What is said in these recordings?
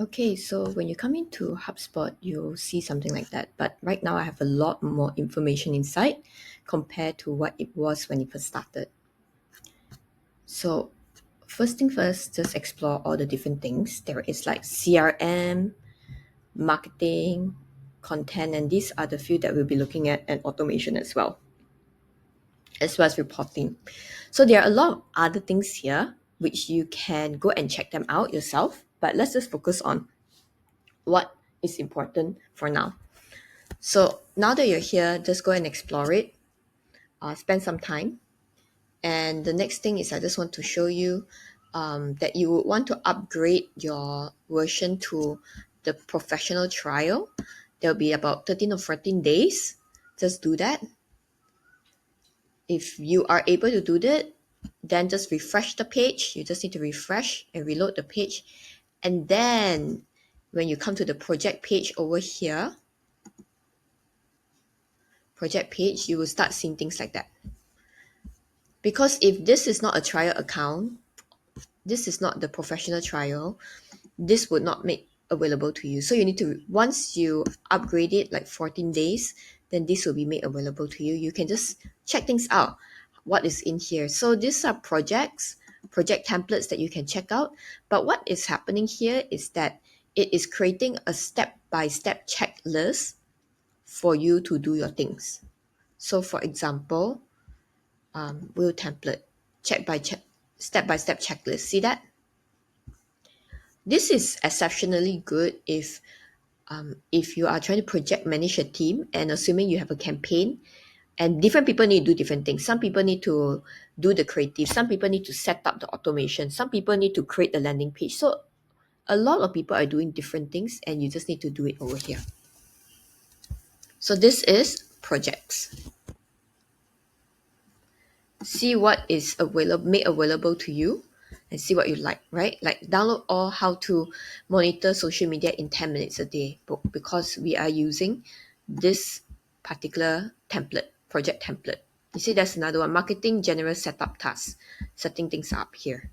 Okay, so when you come into HubSpot, you'll see something like that. But right now, I have a lot more information inside compared to what it was when it first started. So, first thing first, just explore all the different things. There is like CRM, marketing, content, and these are the few that we'll be looking at, and automation as well as reporting. So, there are a lot of other things here which you can go and check them out yourself. But let's just focus on what is important for now. So now that you're here, just go and explore it, spend some time. And the next thing is I just want to show you that you would want to upgrade your version to the professional trial. There'll be about 13 or 14 days. Just do that. If you are able to do that, then just refresh the page. You just need to refresh and reload the page. And then when you come to the project page over here, you will start seeing things like that. Because if this is not a trial account, this is not the professional trial, this would not make available to you. So you need to, once you upgrade it like 14 days, then this will be made available to you. You can just check things out, what is in here. So these are project templates that you can check out. But what is happening here is that it is creating a step-by-step checklist for you to do your things. So for example, wheel template, step-by-step checklist. See that? This is exceptionally good if you are trying to project manage a team and assuming you have a campaign and different people need to do different things. Some people need to do the creative. Some people need to set up the automation. Some people need to create the landing page. So a lot of people are doing different things and you just need to do it over here. So this is projects. See what is made available to you and see what you like, right? Like download all how to monitor social media in 10 minutes a day because we are using this particular project template. You see, there's another one, marketing general setup tasks, setting things up here.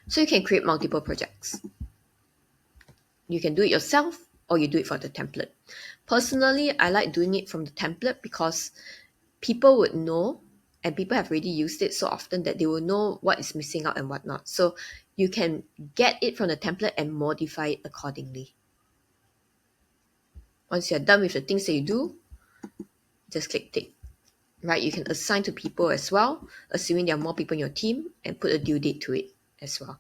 So you can create multiple projects. You can do it yourself or you do it for the template. Personally, I like doing it from the template because people would know and people have already used it so often that they will know what is missing out and whatnot. So you can get it from the template and modify it accordingly. Once you're done with the things that you do, just click tick. Right? You can assign to people as well, assuming there are more people in your team, and put a due date to it as well.